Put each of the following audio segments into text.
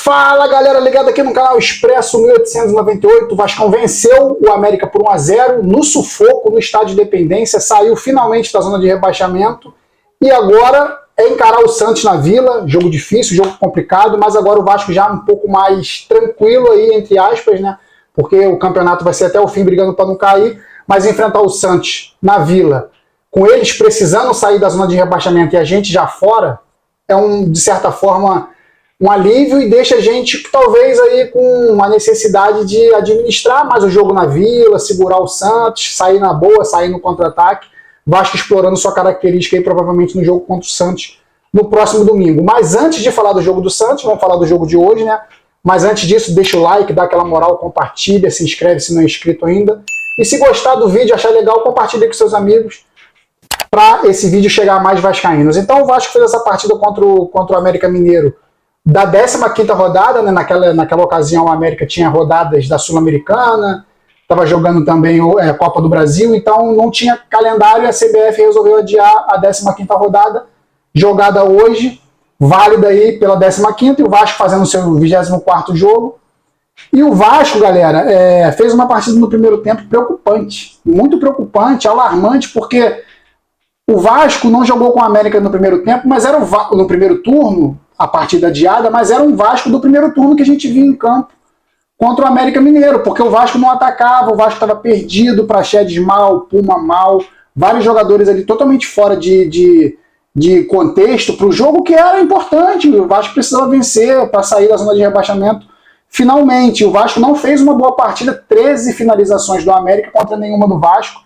Fala galera, ligado aqui no canal Expresso 1898, o Vascão venceu o América por 1 a 0 no sufoco, no estádio de Independência, saiu finalmente da zona de rebaixamento e agora é encarar o Santos na Vila, jogo difícil, jogo complicado, mas agora o Vasco já um pouco mais tranquilo aí, entre aspas, né? Porque o campeonato vai ser até o fim brigando para não cair, mas enfrentar o Santos na Vila, com eles precisando sair da zona de rebaixamento e a gente já fora, é de certa forma um alívio e deixa a gente talvez aí com uma necessidade de administrar mais o jogo na Vila, segurar o Santos, sair na boa, sair no contra-ataque, Vasco explorando sua característica aí provavelmente no jogo contra o Santos no próximo domingo. Mas antes de falar do jogo do Santos, vamos falar do jogo de hoje, né? Mas antes disso, deixa o like, dá aquela moral, compartilha, se inscreve se não é inscrito ainda. E se gostar do vídeo, achar legal, compartilha com seus amigos para esse vídeo chegar a mais vascaínos. Então o Vasco fez essa partida contra o América Mineiro da 15ª rodada, né? Naquela ocasião o América tinha rodadas da Sul-Americana, estava jogando também a Copa do Brasil, então não tinha calendário e a CBF resolveu adiar a 15ª rodada, jogada hoje, válida aí pela 15ª, e o Vasco fazendo o seu 24º jogo. E o Vasco, galera, fez uma partida no primeiro tempo preocupante, muito preocupante, alarmante, porque o Vasco não jogou com o América no primeiro tempo, mas era no primeiro turno, a partida adiada, mas era um Vasco do primeiro turno que a gente viu em campo contra o América Mineiro, porque o Vasco não atacava, o Vasco estava perdido, Praxedes mal, Puma mal, vários jogadores ali totalmente fora de contexto para o jogo que era importante, o Vasco precisava vencer para sair da zona de rebaixamento finalmente. O Vasco não fez uma boa partida, 13 finalizações do América contra nenhuma do Vasco,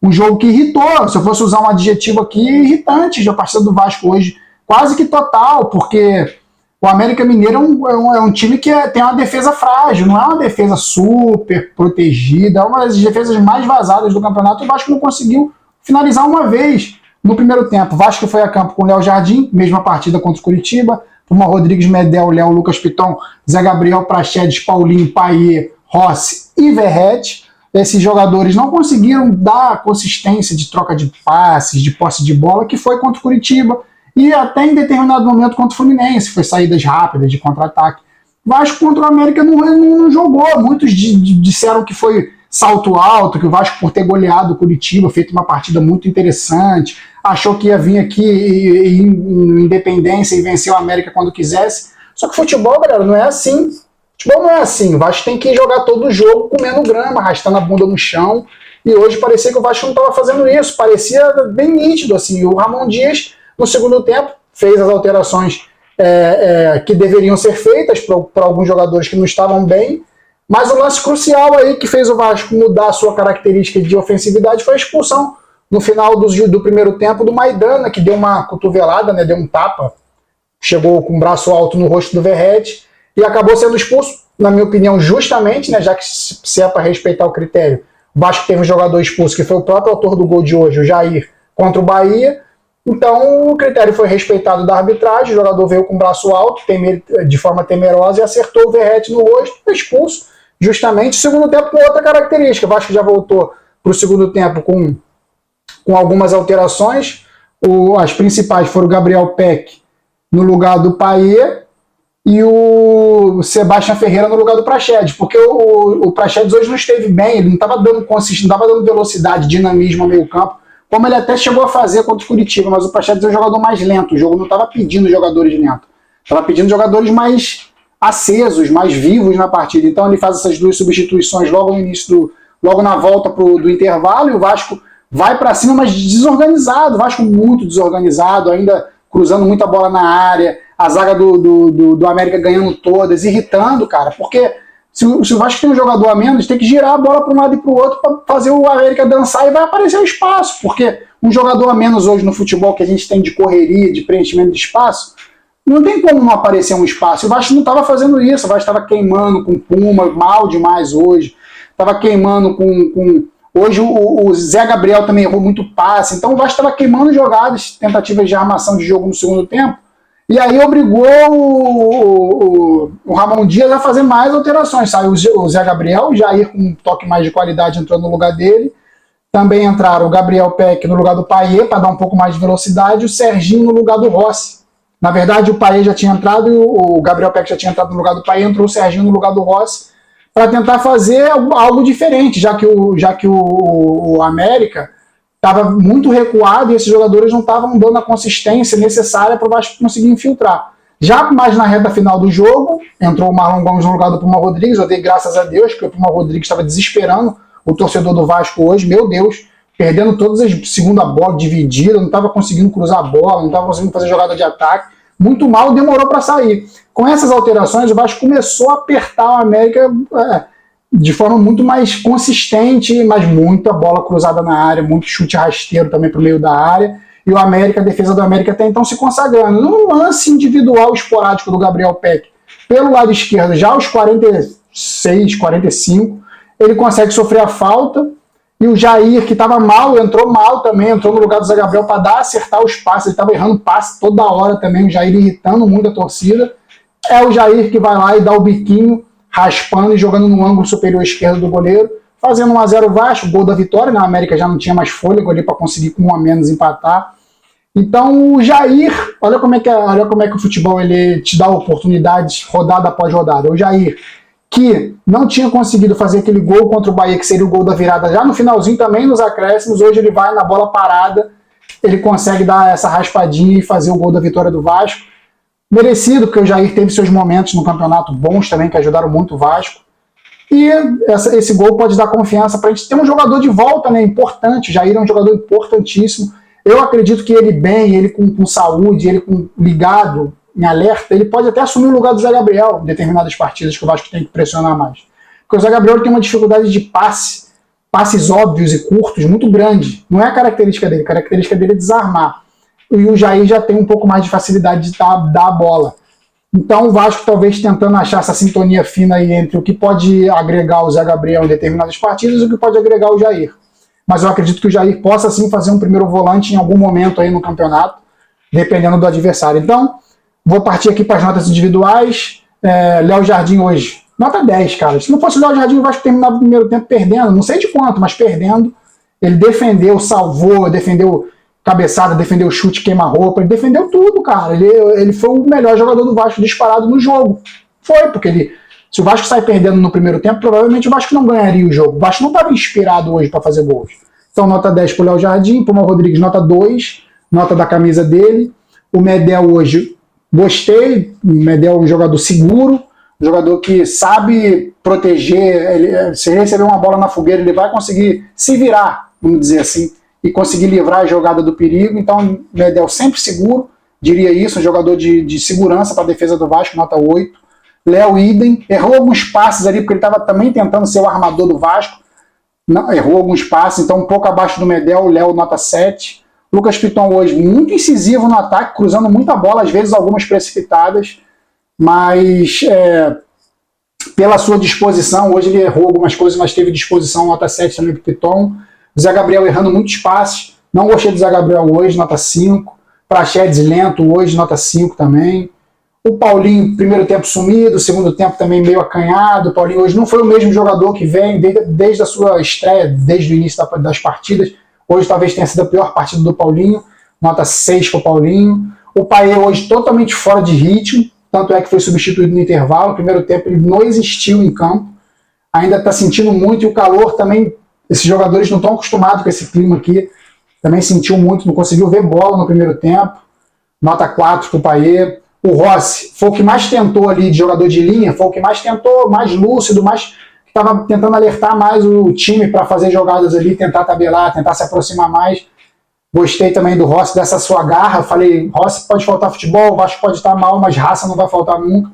um jogo que irritou, se eu fosse usar um adjetivo aqui, irritante, a partida do Vasco hoje, quase que total, porque o América Mineiro é um time que tem uma defesa frágil, não é uma defesa super protegida, é uma das defesas mais vazadas do campeonato. O Vasco não conseguiu finalizar uma vez no primeiro tempo. O Vasco foi a campo com o Léo Jardim, mesma partida contra o Curitiba, Puma Rodrigues, Medel, Léo, Lucas Piton, Zé Gabriel, Praxedes, Paulinho, Paier, Rossi e Verrete. Esses jogadores não conseguiram dar consistência de troca de passes, de posse de bola, que foi contra o Curitiba, e até em determinado momento contra o Fluminense, foi saídas rápidas de contra-ataque. Vasco contra o América não jogou, muitos disseram que foi salto alto, que o Vasco por ter goleado o Curitiba, feito uma partida muito interessante, achou que ia vir aqui em Independência e vencer o América quando quisesse, só que futebol, galera, não é assim. Futebol não é assim, o Vasco tem que jogar todo o jogo comendo grama, arrastando a bunda no chão, e hoje parecia que o Vasco não estava fazendo isso, parecia bem nítido, assim. O Ramon Dias, no segundo tempo, fez as alterações que deveriam ser feitas para alguns jogadores que não estavam bem, mas o lance crucial aí que fez o Vasco mudar a sua característica de ofensividade foi a expulsão no final do primeiro tempo do Maidana, que deu uma cotovelada, né, deu um tapa, chegou com o braço alto no rosto do Verrete e acabou sendo expulso, na minha opinião, justamente, né, já que se é para respeitar o critério. O Vasco teve um jogador expulso, que foi o próprio autor do gol de hoje, o Jair, contra o Bahia. Então o critério foi respeitado da arbitragem, o jogador veio com o braço alto, de forma temerosa, e acertou o Verrete no rosto, foi expulso, justamente. O segundo tempo com outra característica, o Vasco já voltou para o segundo tempo com algumas alterações. As principais foram o Gabriel Peck no lugar do Paier e o Sebastião Ferreira no lugar do Praxedes, porque o Praxedes hoje não esteve bem, ele não estava dando consistência, não estava dando velocidade, dinamismo ao meio campo, como ele até chegou a fazer contra o Curitiba, mas o Praxedes é um jogador mais lento, o jogo não estava pedindo jogadores lentos, estava pedindo jogadores mais acesos, mais vivos na partida. Então ele faz essas duas substituições logo no início, logo na volta do intervalo, e o Vasco vai para cima, mas desorganizado, o Vasco muito desorganizado, ainda cruzando muita bola na área, a zaga do América ganhando todas, irritando, cara, porque se o Vasco tem um jogador a menos, tem que girar a bola para um lado e para o outro para fazer o América dançar e vai aparecer o espaço, porque um jogador a menos hoje no futebol que a gente tem de correria, de preenchimento de espaço, não tem como não aparecer um espaço. O Vasco não estava fazendo isso, o Vasco estava queimando com Puma, mal demais hoje, estava queimando com hoje o Zé Gabriel também errou muito passe, então o Vasco estava queimando jogadas, tentativas de armação de jogo no segundo tempo, E aí obrigou o Ramon Dias a fazer mais alterações. Saiu o Zé Gabriel, o Jair com um toque mais de qualidade entrou no lugar dele. Também entraram o Gabriel Peck no lugar do Payet, para dar um pouco mais de velocidade, e o Serginho no lugar do Rossi. Na verdade, o Payet já tinha entrado, o Gabriel Peck já tinha entrado no lugar do Payet, entrou o Serginho no lugar do Rossi, para tentar fazer algo diferente, já que o América estava muito recuado e esses jogadores não estavam dando a consistência necessária para o Vasco conseguir infiltrar. Já mais na reta final do jogo, entrou o Marlon Gomes no lugar do Puma Rodrigues, eu dei graças a Deus, porque o Puma Rodrigues estava desesperando o torcedor do Vasco hoje, meu Deus, perdendo todas as segunda bola dividida, não estava conseguindo cruzar a bola, não estava conseguindo fazer jogada de ataque, muito mal, demorou para sair. Com essas alterações, o Vasco começou a apertar o América de forma muito mais consistente, mas muita bola cruzada na área, muito chute rasteiro também para o meio da área, e o América, a defesa do América até então se consagrando. Num lance individual esporádico do Gabriel Peck, pelo lado esquerdo, já aos 46, 45, ele consegue sofrer a falta, e o Jair, que estava mal, entrou mal também, entrou no lugar do Zé Gabriel para acertar os passes, ele estava errando passe toda hora também, o Jair irritando muito a torcida. É o Jair que vai lá e dá o biquinho, raspando e jogando no ângulo superior esquerdo do goleiro, fazendo 1-0 Vasco, gol da vitória, na América já não tinha mais fôlego ali para conseguir com 1 a menos empatar. Então o Jair, olha como é que o futebol ele te dá oportunidades rodada após rodada. O Jair, que não tinha conseguido fazer aquele gol contra o Bahia, que seria o gol da virada já no finalzinho também, nos acréscimos, hoje ele vai na bola parada, ele consegue dar essa raspadinha e fazer o gol da vitória do Vasco. Merecido, porque o Jair teve seus momentos no campeonato bons também, que ajudaram muito o Vasco. E esse gol pode dar confiança para a gente ter um jogador de volta, né, importante. O Jair é um jogador importantíssimo. Eu acredito que ele bem, ele com saúde, ele ligado, em alerta, ele pode até assumir o lugar do Zé Gabriel em determinadas partidas que o Vasco tem que pressionar mais. Porque o Zé Gabriel tem uma dificuldade de passes óbvios e curtos muito grande. Não é a característica dele é desarmar. E o Jair já tem um pouco mais de facilidade de dar a bola. Então o Vasco talvez tentando achar essa sintonia fina aí entre o que pode agregar o Zé Gabriel em determinadas partidas e o que pode agregar o Jair. Mas eu acredito que o Jair possa sim fazer um primeiro volante em algum momento aí no campeonato, dependendo do adversário. Então, vou partir aqui para as notas individuais. Léo Jardim hoje, nota 10, cara. Se não fosse o Léo Jardim, o Vasco terminava o primeiro tempo perdendo, não sei de quanto, mas perdendo. Ele defendeu, salvou, defendeu cabeçada, defendeu chute, queima-roupa, ele defendeu tudo, cara. Ele foi o melhor jogador do Vasco disparado no jogo. Foi, porque se o Vasco sai perdendo no primeiro tempo, provavelmente o Vasco não ganharia o jogo. O Vasco não estava inspirado hoje para fazer gols. Então, nota 10 para o Léo Jardim, para o Rodrigues, nota 2, nota da camisa dele. O Medel hoje, gostei. O Medel é um jogador seguro, um jogador que sabe proteger. Se receber uma bola na fogueira, ele vai conseguir se virar, vamos dizer assim, e conseguir livrar a jogada do perigo. Então, Medel sempre seguro, diria isso, um jogador de segurança para a defesa do Vasco, nota 8. Léo idem, errou alguns passes ali, porque ele estava também tentando ser o armador do Vasco, não, errou alguns passes, então um pouco abaixo do Medel, o Léo nota 7. Lucas Piton hoje muito incisivo no ataque, cruzando muita bola, às vezes algumas precipitadas, mas pela sua disposição, hoje ele errou algumas coisas, mas teve disposição, nota 7 também para o Piton. Zé Gabriel errando muitos passes, não gostei do Zé Gabriel hoje, nota 5. Praxedes lento hoje, nota 5 também. O Paulinho, primeiro tempo sumido, segundo tempo também meio acanhado. O Paulinho hoje não foi o mesmo jogador que vem desde a sua estreia, desde o início das partidas. Hoje talvez tenha sido a pior partida do Paulinho, nota 6 para o Paulinho. O Payet hoje totalmente fora de ritmo, tanto é que foi substituído no intervalo. No primeiro tempo ele não existiu em campo, ainda está sentindo muito, e o calor também. Esses jogadores não estão acostumados com esse clima aqui. Também sentiu muito, não conseguiu ver bola no primeiro tempo. Nota 4 para o Payet. O Rossi foi o que mais tentou ali de jogador de linha, foi o que mais tentou, mais lúcido, mais que estava tentando alertar mais o time para fazer jogadas ali, tentar tabelar, tentar se aproximar mais. Gostei também do Rossi, dessa sua garra. Falei, Rossi pode faltar futebol, o Vasco pode estar mal, mas raça não vai faltar nunca.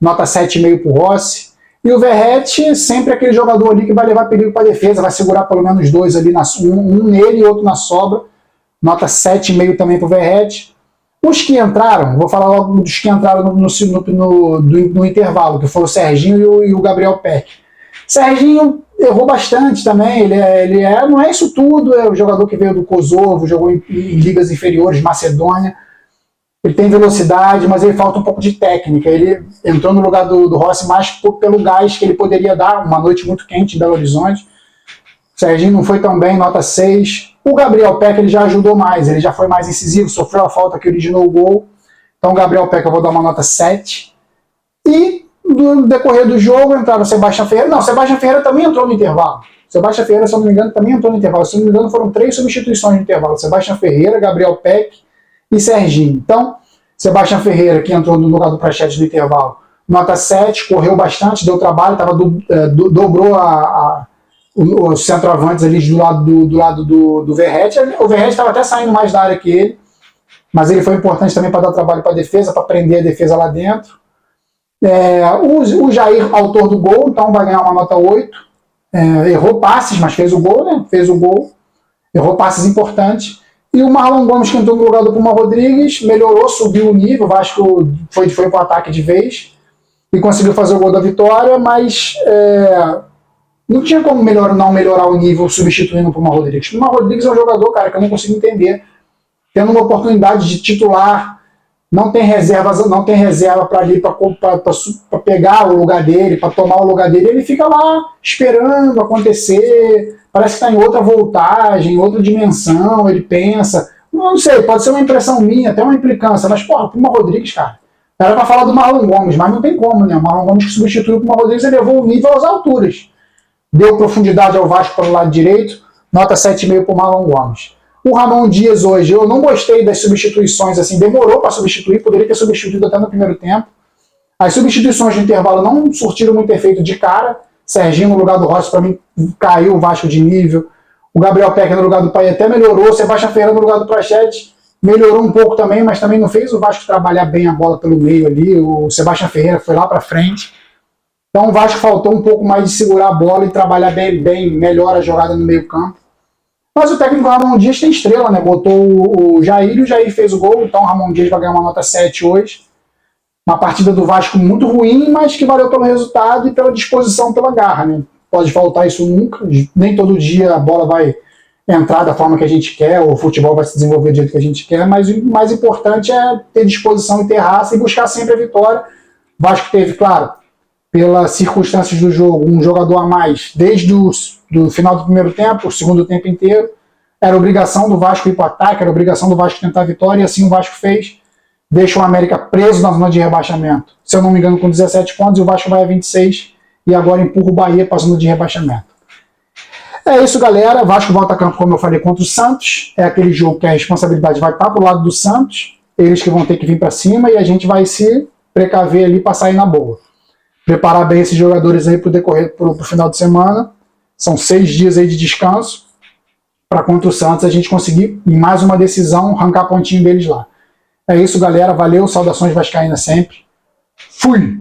Nota 7,5 para o Rossi. E o Verratti, sempre aquele jogador ali que vai levar perigo para a defesa, vai segurar pelo menos dois ali, um nele e outro na sobra. Nota 7,5 também para o Verratti. Os que entraram, vou falar logo dos que entraram no intervalo, que foram o Serginho e o Gabriel Peck. Serginho errou bastante também, não é isso tudo, é o jogador que veio do Kosovo, jogou em ligas inferiores, Macedônia. Ele tem velocidade, mas ele falta um pouco de técnica. Ele entrou no lugar do Rossi mais pelo gás que ele poderia dar, uma noite muito quente em Belo Horizonte. O Serginho não foi tão bem, nota 6. O Gabriel Peck ele já ajudou mais, ele já foi mais incisivo, sofreu a falta que originou o gol. Então o Gabriel Peck eu vou dar uma nota 7. E no decorrer do jogo entrava o Sebastião Ferreira. Não, o Sebastião Ferreira também entrou no intervalo. Sebastião Ferreira, se eu não me engano, também entrou no intervalo. Se eu não me engano, foram 3 substituições no intervalo. Sebastião Ferreira, Gabriel Peck e Serginho. Então, Sebastião Ferreira, que entrou no lugar do Prachetes no intervalo, nota 7, correu bastante, deu trabalho, dobrou os centroavantes ali do lado do Verratti. O Verratti estava até saindo mais da área que ele, mas ele foi importante também para dar trabalho para a defesa, para prender a defesa lá dentro. O Jair, autor do gol, então vai ganhar uma nota 8. Errou passes, mas fez o gol, né? Fez o gol. Errou passes importantes. E o Marlon Gomes, que entrou no lugar do Puma Rodrigues, melhorou, subiu o nível. O Vasco foi para o ataque de vez e conseguiu fazer o gol da vitória, mas não tinha como não melhorar o nível substituindo o Puma Rodrigues. O Puma Rodrigues é um jogador, cara, que eu não consigo entender. Tendo uma oportunidade de titular, não tem reserva para ali para pegar o lugar dele, para tomar o lugar dele. Ele fica lá esperando acontecer. Parece que está em outra voltagem, outra dimensão. Ele pensa. Não sei, pode ser uma impressão minha, até uma implicância. Mas, porra, o Puma Rodrigues, cara. Era para falar do Marlon Gomes, mas não tem como, né? O Marlon Gomes que substituiu o Puma Rodrigues e levou o nível às alturas. Deu profundidade ao Vasco pelo lado direito. Nota 7,5 para o Marlon Gomes. O Ramon Dias hoje, eu não gostei das substituições, assim, demorou para substituir, poderia ter substituído até no primeiro tempo. As substituições de intervalo não surtiram muito efeito de cara. Serginho no lugar do Rossi, para mim, caiu o Vasco de nível. O Gabriel Peck no lugar do Pai até melhorou. O Sebastião Ferreira no lugar do Prachetes melhorou um pouco também, mas também não fez o Vasco trabalhar bem a bola pelo meio ali. O Sebastião Ferreira foi lá para frente. Então o Vasco faltou um pouco mais de segurar a bola e trabalhar bem melhor a jogada no meio campo. Mas o técnico Ramon Dias tem estrela, né? Botou o Jair e o Jair fez o gol, então o Ramon Dias vai ganhar uma nota 7 hoje. Uma partida do Vasco muito ruim, mas que valeu pelo resultado e pela disposição, pela garra, né? Pode faltar isso nunca, nem todo dia a bola vai entrar da forma que a gente quer, ou o futebol vai se desenvolver do jeito que a gente quer, mas o mais importante é ter disposição e ter raça e buscar sempre a vitória. O Vasco teve, claro, pelas circunstâncias do jogo, um jogador a mais desde do final do primeiro tempo, o segundo tempo inteiro. Era obrigação do Vasco ir para o ataque, era obrigação do Vasco tentar a vitória, e assim o Vasco fez. Deixa o América preso na zona de rebaixamento, se eu não me engano, com 17 pontos, e o Vasco vai a 26, e agora empurra o Bahia para a zona de rebaixamento. É isso, galera. Vasco volta a campo, como eu falei, contra o Santos. É aquele jogo que a responsabilidade vai estar para o lado do Santos, eles que vão ter que vir para cima, e a gente vai se precaver ali para sair na boa. Preparar bem esses jogadores aí para o decorrer pro final de semana. São 6 dias aí de descanso para contra o Santos a gente conseguir, em mais uma decisão, arrancar pontinho deles lá. É isso, galera. Valeu. Saudações vascaínas sempre. Fui!